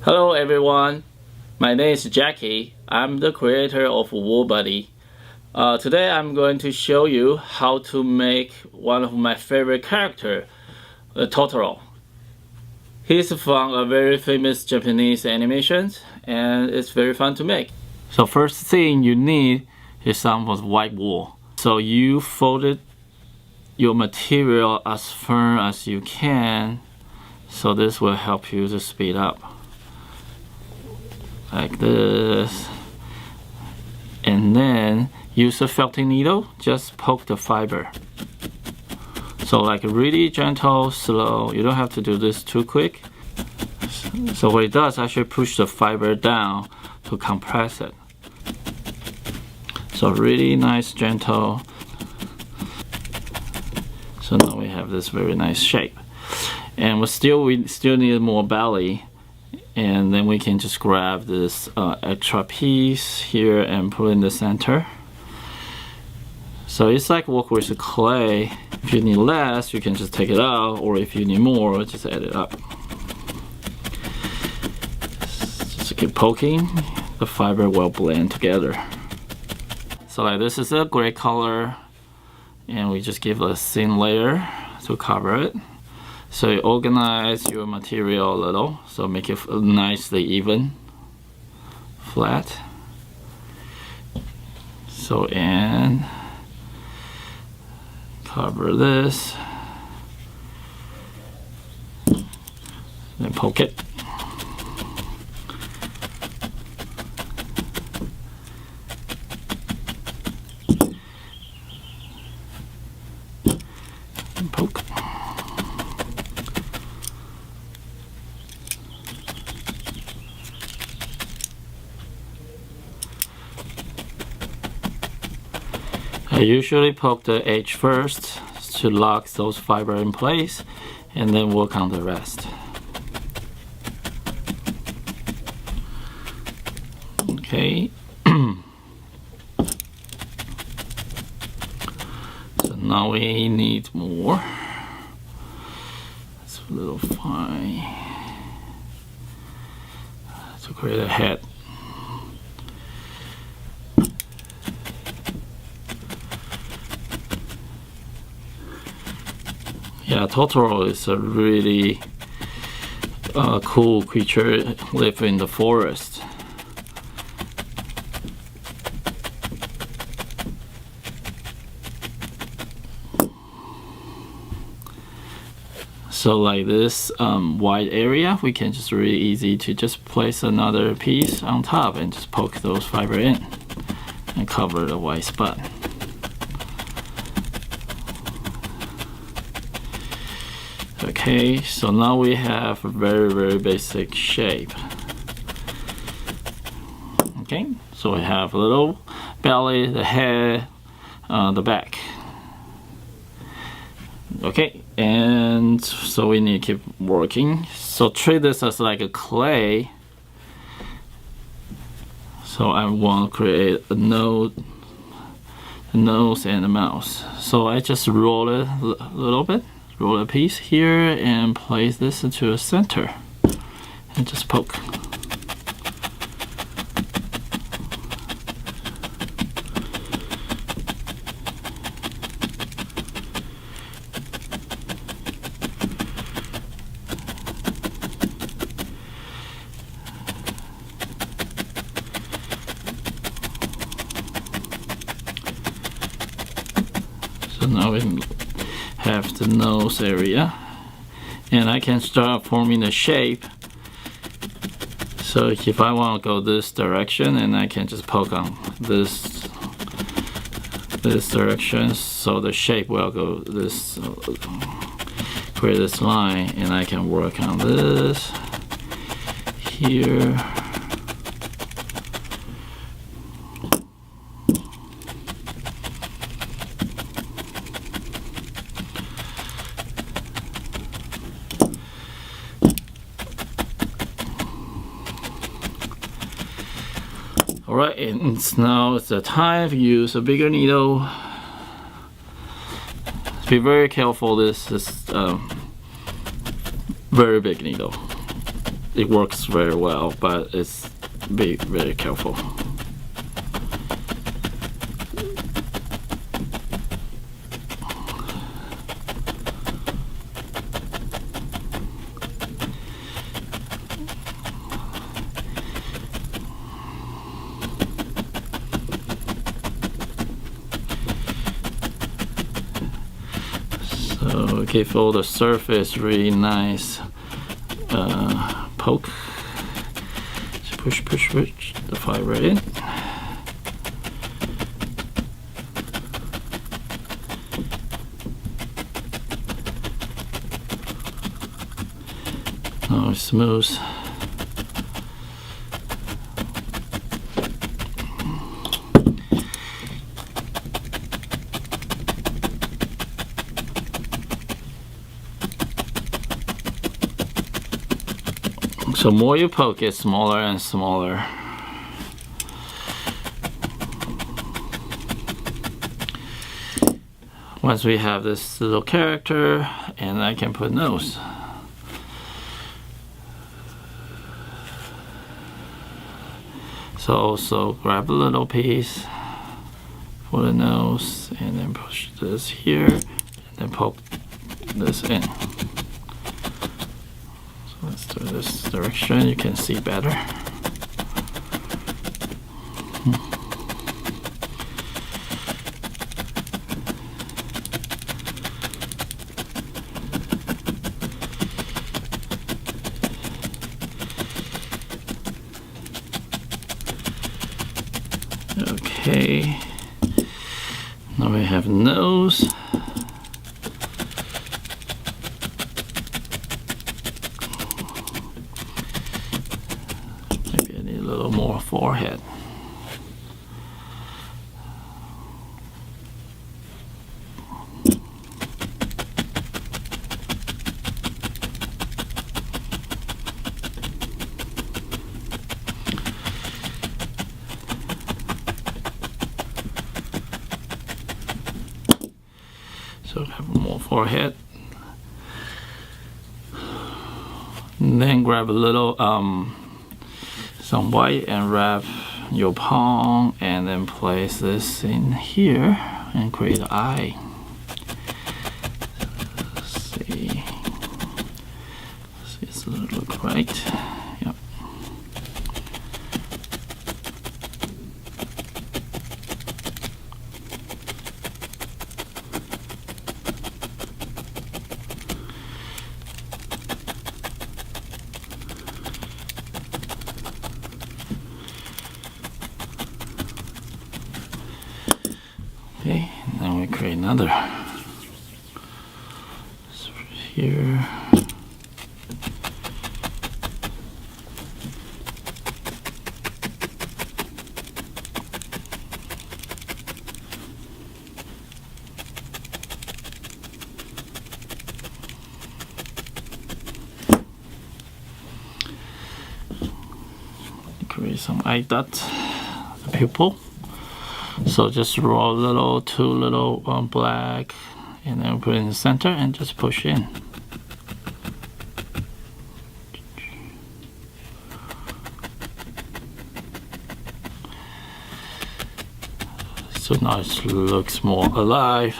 Hello everyone, my name is Jackie. I'm the creator of WoolBuddy. Today I'm going to show you how to make one of my favorite characters, Totoro. He's from a very famous Japanese animation and it's very fun to make. So first thing you need is some of white wool. So you folded your material as firm as you can, so this will help you to speed up. Like this, and then use a felting needle, just poke the fiber. So like really gentle, slow, you don't have to do this too quick. So what it does, actually push the fiber down to compress it. So really nice, gentle. So now we have this very nice shape. And we still need more belly. And then we can just grab this extra piece here and put it in the center. So it's like work with the clay. If you need less, you can just take it out, or if you need more, just add it up. Just keep poking, the fiber will blend together. So like this is a gray color, and we just give a thin layer to cover it. So you organize your material a little, so make it nicely even, flat. So and cover this, then poke it. And poke. I usually poke the edge first to lock those fibers in place, and then work on the rest. Okay. So now we need more. It's a little fine to create a head. Yeah, Totoro is a really cool creature, live in the forest. So like this wide area, we can just really easy to just place another piece on top and just poke those fiber in and cover the white spot. Okay, so now we have a very basic shape. Okay, so we have a little belly, the head, the back. Okay, and so we need to keep working. So treat this as like a clay. So I want to create a nose and a mouth. So I just roll it a little bit. Roll a piece here and place this into the center and just poke. So now we have the nose area, and I can start forming the shape. So if I want to go this direction, and I can just poke on this direction, so the shape will go this, create this line, and I can work on this here. Alright, and now it's the time to use a bigger needle. Be very careful, this is very big needle. it works very well, but it's be very careful. So give all the surface really nice poke. Just push the fiber in. Now it's smooth. So more you poke it, smaller and smaller. Once we have this little character, and I can put nose. So also grab a little piece for the nose, and then push this here, and then poke this in. Let's do this direction, you can see better. Okay, now we have nose. More forehead. So have more forehead. And then grab a little some white and wrap your palm, and then place this in here and create an eye. Let's see. Does it look right? Yep. Okay, now we create another. So here. Create some eye dots, pupil. So just roll a little, two little black, and then put it in the center and just push in. So now it looks more alive.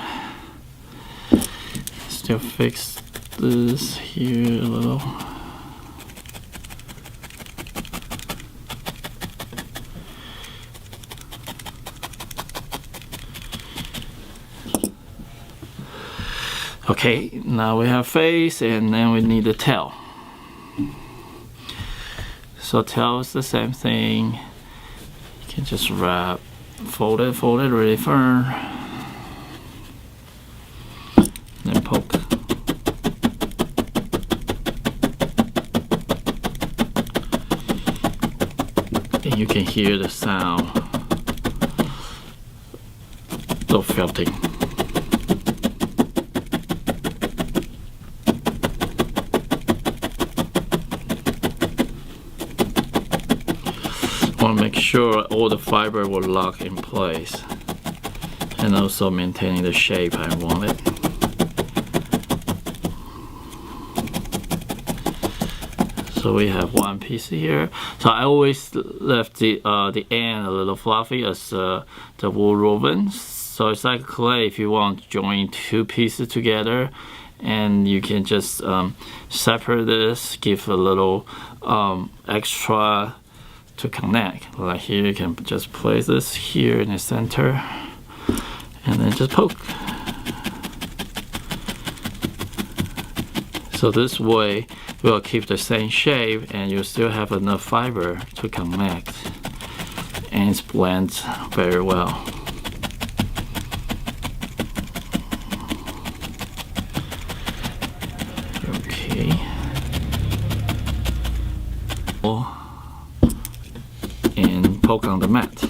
Still fix this here a little. Okay, now we have face, and then we need the tail. So tail is the same thing. You can just wrap, fold it really firm, then poke. And you can hear the sound of felting. Want to make sure all the fiber will lock in place, and also maintaining the shape I want it. So we have one piece here. So I always left the end a little fluffy as the wool woven. So it's like clay if you want to join two pieces together, and you can just separate this, give a little extra to connect. Like here, you can just place this here in the center, and then just poke. So this way, will keep the same shape, and you still have enough fiber to connect, and it's blends very well. Okay. And poke on the mat.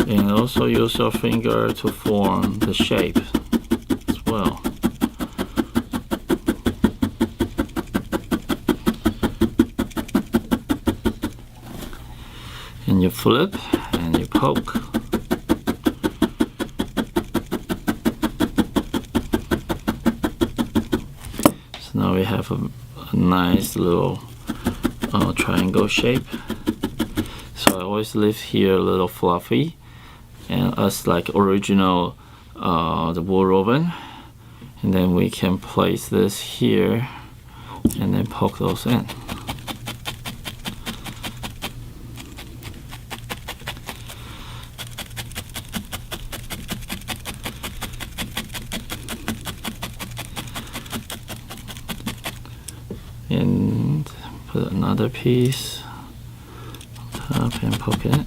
And also use your finger to form the shape as well. And you flip and you poke. So now we have a nice little triangle shape. So I always leave here a little fluffy, and as like original the wool woven, and then we can place this here and then poke those in. And put another piece on top and poke it.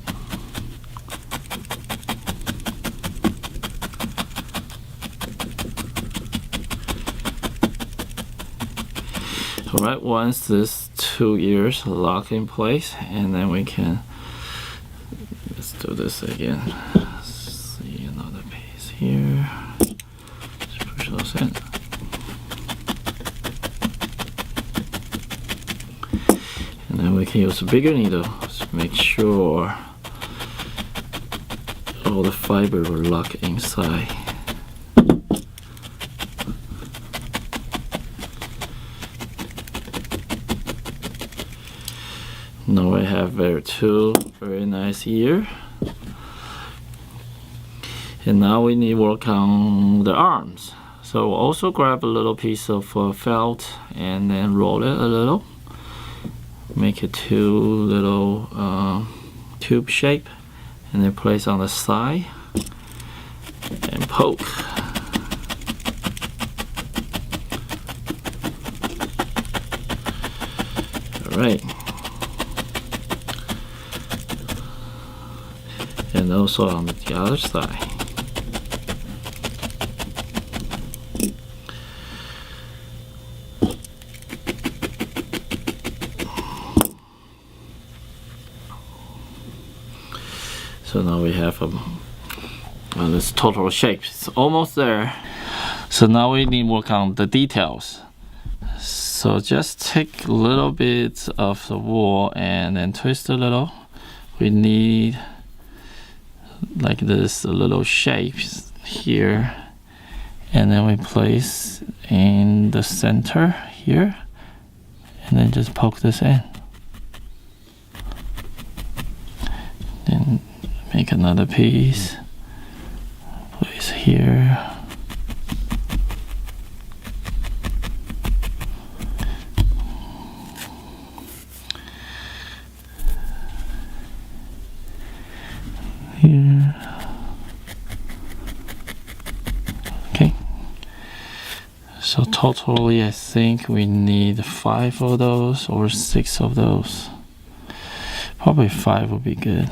Alright, once this two ears lock in place, and then we can, let's do this again. See another piece here. Just push those in. And then we can use a bigger needle to make sure all the fiber will lock inside. Now I have two very nice ears. And now we need to work on the arms. So we'll also grab a little piece of felt and then roll it a little. Make it two little tube shape, and then place on the side and poke. Alright. And also on the other side. So now we have this total shape. It's almost there. So now we need to work on the details. So just take a little bit of the wool and then twist a little. We need like this little shapes here, and then we place in the center here, and then just poke this in. Then make another piece, place here. Here. Okay. So totally I think we need 5 of those or 6 of those. Probably 5 would be good.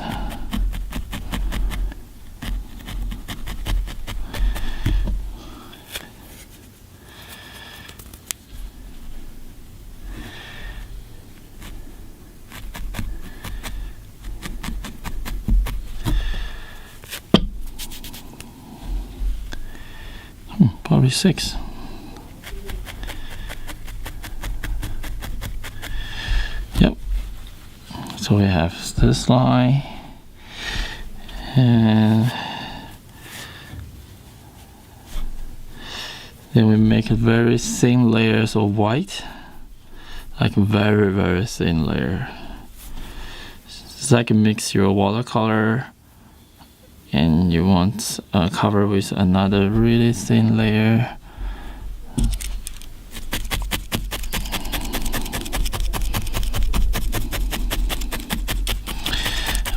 Probably 6. Yep. So we have this line, and Then we make very thin layers of white, like very, very thin layer. It's like mix your watercolor and you want cover with another really thin layer.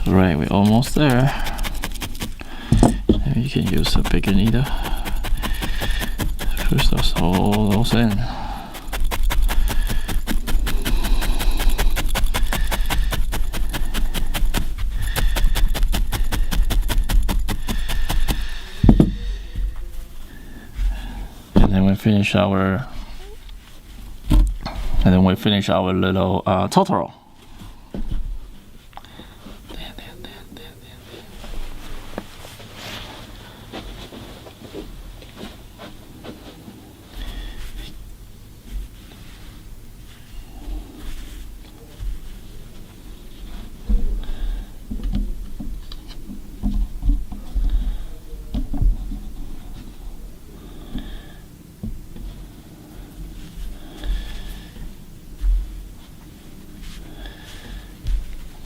Right, we're almost there. And you can use a bigger needle. First of all, those in. And then we finish our little Totoro.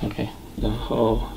Okay, the whole